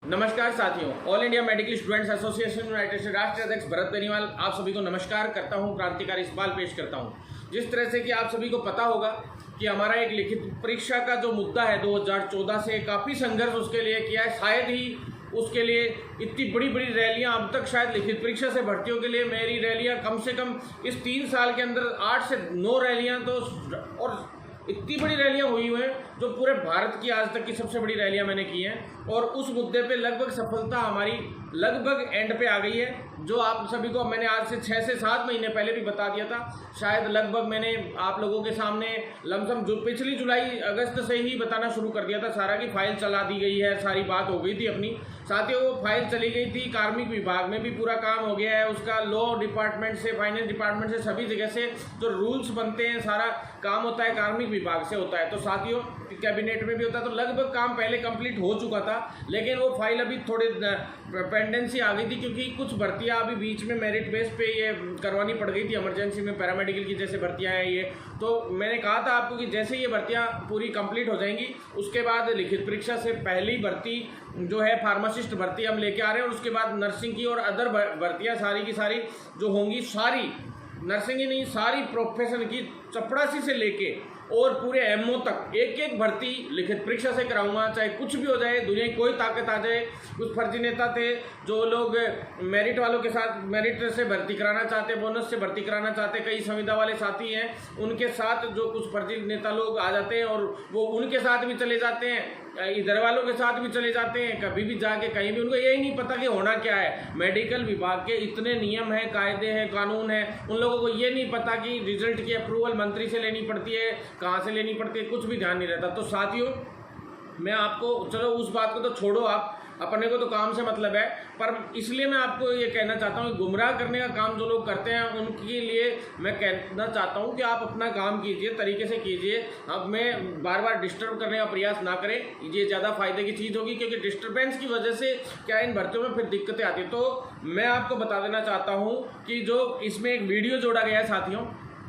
नमस्कार साथियों, all India medical students association United से राष्ट्रीय अध्यक्ष भरत बेनीवाल आप सभी को नमस्कार करता हूं, क्रांतिकारी सवाल पेश करता हूं। जिस तरह से कि आप सभी को पता होगा कि हमारा एक लिखित परीक्षा का जो मुद्दा है 2014 से काफ़ी संघर्ष उसके लिए किया है। शायद ही उसके लिए इतनी बड़ी बड़ी रैलियां अब तक शायद लिखित परीक्षा से भर्तियों के लिए मेरी रैलियां कम से कम इस 3 साल के अंदर 8 से 9 रैलियां तो और इतनी बड़ी रैलियां हुई हैं जो पूरे भारत की आज तक की सबसे बड़ी रैलियां मैंने की हैं। और उस मुद्दे पे लगभग सफलता हमारी लगभग एंड पे आ गई है, जो आप सभी को मैंने आज से 6 से 7 महीने पहले भी बता दिया था। शायद लगभग मैंने आप लोगों के सामने लमसम जो पिछली जुलाई अगस्त से ही बताना शुरू कर दिया था सारा की फाइल चला दी गई है, सारी बात हो गई थी अपनी। साथियों वो फाइल चली गई थी, कार्मिक विभाग में भी पूरा काम हो गया है उसका, लॉ डिपार्टमेंट से, फाइनेंस डिपार्टमेंट से, सभी जगह से जो रूल्स बनते हैं सारा काम होता है कार्मिक विभाग से होता है। तो साथियों कैबिनेट में भी होता है, तो लगभग काम पहले कंप्लीट हो चुका था, लेकिन वो फाइल अभी थोड़े पेंडेंसी आ गई थी क्योंकि कुछ भर्तियां अभी बीच में मेरिट बेस पे ये करवानी पड़ गई थी इमरजेंसी में, पैरामेडिकल की जैसे भर्तियां हैं ये। तो मैंने कहा था आपको कि जैसे ये भर्तियां पूरी कंप्लीट हो जाएंगी उसके बाद लिखित परीक्षा से पहली भर्ती जो है फार्मासिस्ट भर्ती हम लेके आ रहे हैं, और उसके बाद नर्सिंग की और अदर भर्तियां सारी की सारी जो होंगी, सारी नर्सिंग ही नहीं सारी प्रोफेशन की चपड़ासी से लेके और पूरे एमओ तक एक एक भर्ती लिखित परीक्षा से कराऊंगा, चाहे कुछ भी हो जाए, दुनिया की कोई ताकत आ जाए। कुछ फर्जी नेता थे जो लोग मेरिट वालों के साथ मेरिट से भर्ती कराना चाहते, बोनस से भर्ती कराना चाहते, कई संविदा वाले साथी हैं उनके साथ जो कुछ फर्जी नेता लोग आ जाते हैं और वो उनके साथ भी चले जाते हैं, इधर वालों के साथ भी चले जाते हैं, कभी भी जाके कहीं भी। उनको यही नहीं पता कि होना क्या है। मेडिकल विभाग के इतने नियम हैं, कायदे हैं, कानून हैं, उन लोगों को ये नहीं पता कि रिजल्ट की अप्रूवल मंत्री से लेनी पड़ती है, कहाँ से लेनी पड़ती है, कुछ भी ध्यान नहीं रहता। तो साथियों मैं आपको, चलो उस बात को तो छोड़ो, आप अपने को तो काम से मतलब है, पर इसलिए मैं आपको ये कहना चाहता हूँ कि गुमराह करने का काम जो लोग करते हैं उनके लिए मैं कहना चाहता हूँ कि आप अपना काम कीजिए, तरीके से कीजिए। अब मैं बार बार डिस्टर्ब करने का प्रयास ना करें, ये ज़्यादा फायदे की चीज़ होगी, क्योंकि डिस्टर्बेंस की वजह से क्या इन भर्तियों में फिर दिक्कतें आती हैं। तो मैं आपको बता देना चाहता हूँ कि जो इसमें एक वीडियो जोड़ा गया है साथियों,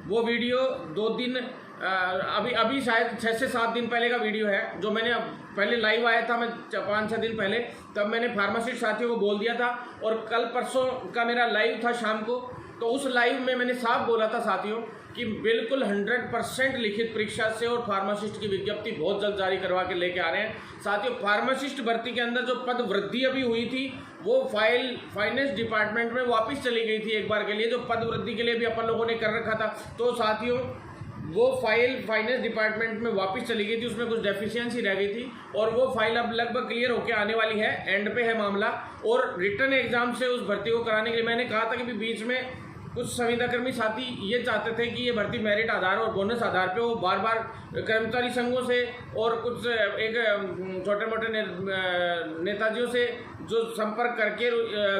वो वीडियो 2 दिन अभी शायद 6 से 7 दिन पहले का वीडियो है, जो मैंने पहले लाइव आया था मैं 5-6 दिन पहले, तब मैंने फार्मासिस्ट साथियों को बोल दिया था। और कल परसों का मेरा लाइव था शाम को, तो उस लाइव में मैंने साफ बोला था साथियों कि बिल्कुल 100% लिखित परीक्षा से और फार्मासिस्ट की विज्ञप्ति बहुत जल्द जारी करवा के लेके आ रहे हैं। साथियों फार्मासिस्ट भर्ती के अंदर जो पद वृद्धि अभी हुई थी वो फाइल फाइनेंस डिपार्टमेंट में वापस चली गई थी एक बार के लिए, जो पद वृद्धि के लिए भी अपन लोगों ने कर रखा था। तो साथियों वो फाइल फाइनेंस डिपार्टमेंट में वापस चली गई थी, उसमें कुछ डेफिशिएंसी रह गई थी और वो फाइल अब लगभग क्लियर होकर आने वाली है, एंड पे है मामला। और रिटर्न एग्जाम से उस भर्ती को कराने के लिए मैंने कहा था कि बीच में कुछ संविदाकर्मी साथी ये चाहते थे कि ये भर्ती मेरिट आधार और बोनस आधार पे हो, बार बार कर्मचारी संघों से और कुछ एक छोटे मोटे नेताजियों से जो संपर्क करके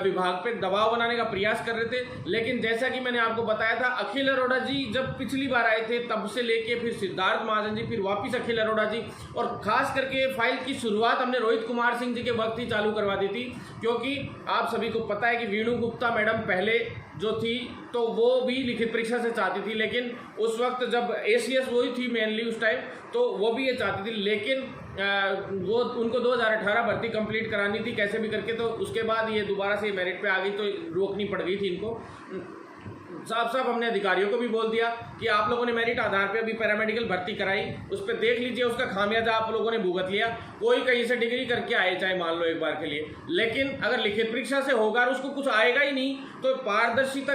विभाग पे दबाव बनाने का प्रयास कर रहे थे। लेकिन जैसा कि मैंने आपको बताया था, अखिल अरोड़ा जी जब पिछली बार आए थे तब से लेके फिर सिद्धार्थ महाजन जी, फिर वापिस अखिल अरोड़ा जी, और खास करके फाइल की शुरुआत हमने रोहित कुमार सिंह जी के वक्त ही चालू करवा दी थी, क्योंकि आप सभी को पता है कि वीणु गुप्ता मैडम पहले जो थी तो वो भी लिखित परीक्षा से चाहती थी, लेकिन उस वक्त जब ACS वही थी मेनली उस टाइम, तो वो भी ये चाहती थी, लेकिन वो उनको 2018 भर्ती कंप्लीट करानी थी कैसे भी करके, तो उसके बाद ये दोबारा से मेरिट पे आ गई तो रोकनी पड़ गई थी इनको। साफ साफ हमने अधिकारियों को भी बोल दिया कि आप लोगों ने मेरिट आधार पे अभी पैरामेडिकल भर्ती कराई, उस पर देख लीजिए उसका खामियाजा आप लोगों ने भुगत लिया। कोई कहीं से डिग्री करके आए चाहे मान लो एक बार के लिए, लेकिन अगर लिखित परीक्षा से होगा और उसको कुछ आएगा ही नहीं तो पारदर्शिता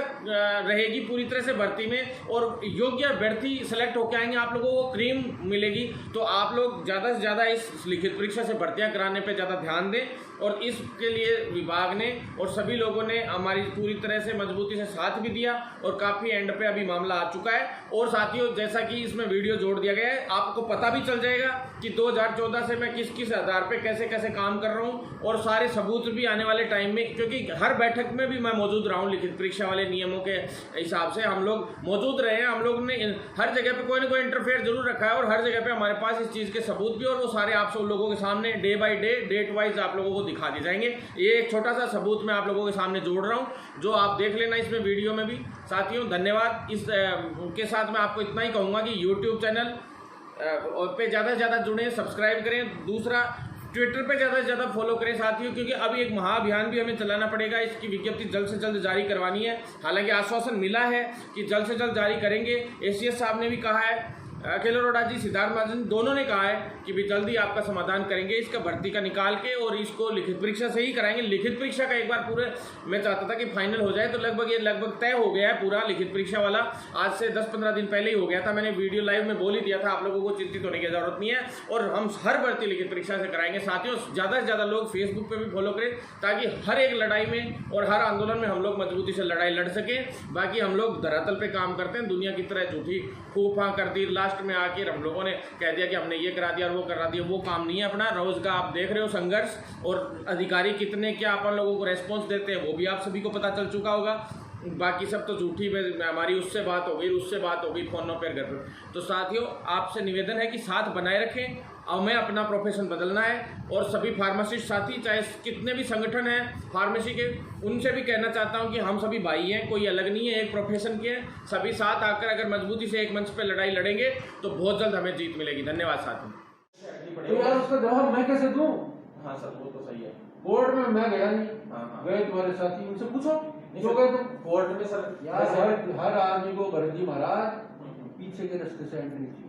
रहेगी पूरी तरह से भर्ती में और योग्य अभ्यर्थी सेलेक्ट होकर आएंगे, आप लोगों को क्रीम मिलेगी। तो आप लोग ज़्यादा से ज़्यादा इस लिखित परीक्षा से भर्तियाँ कराने पर ज़्यादा ध्यान दें, और इसके लिए विभाग ने और सभी लोगों ने हमारी पूरी तरह से मजबूती से साथ भी दिया और काफ़ी एंड पे अभी मामला आ चुका है। और साथियों जैसा कि इसमें वीडियो जोड़ दिया गया है, आपको पता भी चल जाएगा कि 2014 से मैं किस किस आधार पे कैसे कैसे काम कर रहा हूँ, और सारे सबूत भी आने वाले टाइम में, क्योंकि हर बैठक में भी मैं मौजूद रहा हूँ लिखित परीक्षा वाले नियमों के हिसाब से हम लोग मौजूद रहे हैं। हम लोग ने हर जगह पे कोई ना कोई इंटरफेयर जरूर रखा है और हर जगह पे हमारे पास इस चीज़ के सबूत भी, और वो सारे आप सब लोगों के सामने day by day date wise आप लोगों को दिखा दिए जाएंगे। ये एक छोटा सा सबूत मैं आप लोगों के सामने जोड़ रहा हूँ, जो आप देख लेना इसमें वीडियो में भी। साथियों धन्यवाद। इस के साथ मैं आपको इतना ही कहूँगा कि यूट्यूब चैनल पे ज़्यादा से ज़्यादा जुड़ें, सब्सक्राइब करें। दूसरा ट्विटर पे ज़्यादा से ज़्यादा फॉलो करें साथियों, क्योंकि अभी एक महाअभियान भी हमें चलाना पड़ेगा। इसकी विज्ञप्ति जल्द से जल्द जारी करवानी है। हालांकि आश्वासन मिला है कि जल्द से जल्द जारी करेंगे। एसीएस साहब ने भी कहा है, अखिल अरोड़ा जी, सिद्धार्थ महाजन दोनों ने कहा है कि भी जल्दी आपका समाधान करेंगे इसका भर्ती का निकाल के, और इसको लिखित परीक्षा से ही कराएंगे। लिखित परीक्षा का एक बार पूरे मैं चाहता था कि फाइनल हो जाए, तो लगभग तय हो गया है पूरा लिखित परीक्षा वाला। आज से 10-15 दिन पहले ही हो गया था। मैंने वीडियो लाइव में बोल ही दिया था, आप लोगों को चिंतित होने की जरूरत नहीं है, और हम हर भर्ती लिखित परीक्षा से कराएंगे। साथियों, ज़्यादा से ज़्यादा लोग फेसबुक पर भी फॉलो करें, ताकि हर एक लड़ाई में और हर आंदोलन में हम लोग मजबूती से लड़ाई लड़ सकें। बाकी हम लोग धरातल पर काम करते हैं, दुनिया की तरह झूठी फूफा कर दी, लास्ट में आके हम लोगों ने कह दिया कि हमने ये करा दिया और वो करा दिया। वो काम नहीं है अपना। रोज का आप देख रहे हो संघर्ष, और अधिकारी कितने क्या अपन लोगों को रेस्पॉन्स देते हैं वो भी आप सभी को पता चल चुका होगा। बाकी सब तो झूठी हमारी उससे बात हो गई फोनों पर, घर पर। तो साथियों, आपसे निवेदन है कि साथ बनाए रखें। हमें अपना प्रोफेशन बदलना है, और सभी फार्मासिस्ट साथी, चाहे कितने भी संगठन हैं फार्मेसी के, उनसे भी कहना चाहता हूं कि हम सभी भाई हैं, कोई अलग नहीं है, एक प्रोफेशन के हैं। सभी साथ आकर अगर मजबूती से एक मंच पर लड़ाई लड़ेंगे तो बहुत जल्द हमें जीत मिलेगी। धन्यवाद साथियों। तो यार उसका जवाब मैं कैसे दूं? हाँ सर, वो तो सही है। बोर्ड में मैं गया नहीं। गए तुम्हारे साथी, उनसे पूछो जो गए तुम। कोर्ट में सर यार हर आदमी को भरत जी महाराज पीछे के रास्ते से एंट्री चाहिए।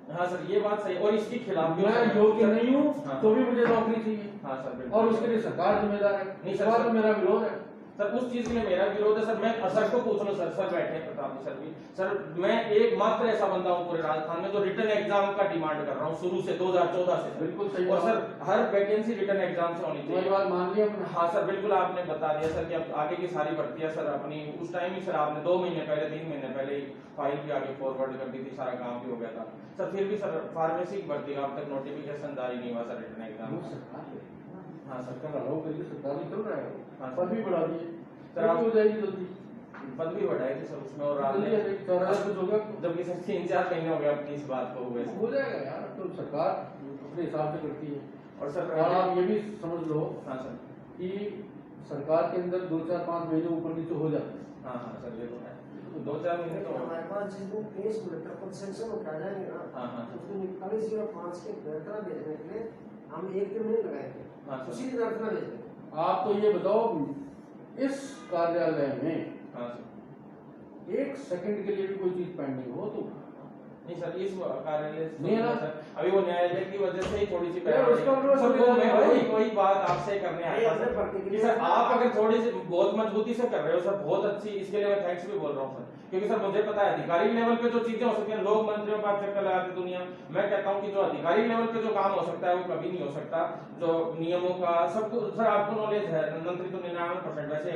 हाँ सर, ये बात सही है। और इसके खिलाफ मैं योग्य नहीं हूँ, तो भी मुझे नौकरी चाहिए। हाँ सर, और उसके लिए सरकार जिम्मेदार है। नहीं इस सर, बात में मेरा विरोध है। सर उस चीज के लिए मेरा विरोध है सर। मैं सर को पूछ लूं, सर बैठे हैं प्रताप जी सर भी। सर मैं एकमात्र ऐसा बंदा हूं पूरे राजस्थान में जो रिटर्न एग्जाम का डिमांड कर रहा हूं शुरू से 2014 से। बिल्कुल सही। और सर हर वैकेंसी रिटर्न एग्जाम से होनी चाहिए। बात मान लिया। हाँ सर, बिल्कुल आपने बता दिया सर कि अब आगे की सारी भर्तियां सर अपनी उस टाइम ही सर आपने 2 महीने पहले 3 महीने पहले ही फाइल भी आगे फॉरवर्ड कर दी थी, सारा काम भी हो गया था सर। फिर भी सर फार्मेसी की भर्ती का अब तक नोटिफिकेशन जारी नहीं हुआ सर रिटर्न एग्जाम। हाँ सर, सरकार चल रहा है। हाँ, पद भी बढ़ा दिए सर, हो जाएगी जल्दी। पद भी बढ़ाएगी सर उसमें, और आपने जबकि सर 3-4 महीने हो गए अपनी इस बात को हुए। हो जाएगा यार, तो सरकार अपने हिसाब से करती है। और सर आप ये भी समझ लो। हाँ सर, कि सरकार के अंदर 2-4-5 महीने ऊपर नीचे हो जाते हैं। हाँ हाँ सर, ये तो है। 2-4 महीने तो हमारे पास जिस दिन केस सेंक्शन हो जाएंगे ना, हाँ हाँ, तो उसको निकाले 05 के दर्तना भेजने के लिए हम 1 दिन नहीं लगाएंगे। हाँ सर, उसी दिन दर्तना भेज देंगे। आप तो ये बताओ, इस कार्यालय में हाँ सर, 1 सेकंड के लिए भी कोई चीज पेंडिंग हो तो नहीं सर, इस कार्यालय नहीं है ना सर, अभी वो न्यायालय की वजह से ही थोड़ी सी वही बात आपसे करने आया था सर कि सर आप अगर थोड़ी सी बहुत मजबूती से कर रहे हो सर, बहुत अच्छी, इसके लिए मैं थैंक्स भी बोल रहा हूँ सर। क्योंकि सर मुझे पता है अधिकारी लेवल पे जो चीजें हो सकती हैं, लोग मंत्रियों का चक्कर लगाते दुनिया, मैं कहता हूँ कि जो अधिकारी लेवल पे जो काम हो सकता है वो कभी नहीं हो सकता। जो नियमों का सबको सर आपको नॉलेज है, मंत्री तो 99% वैसे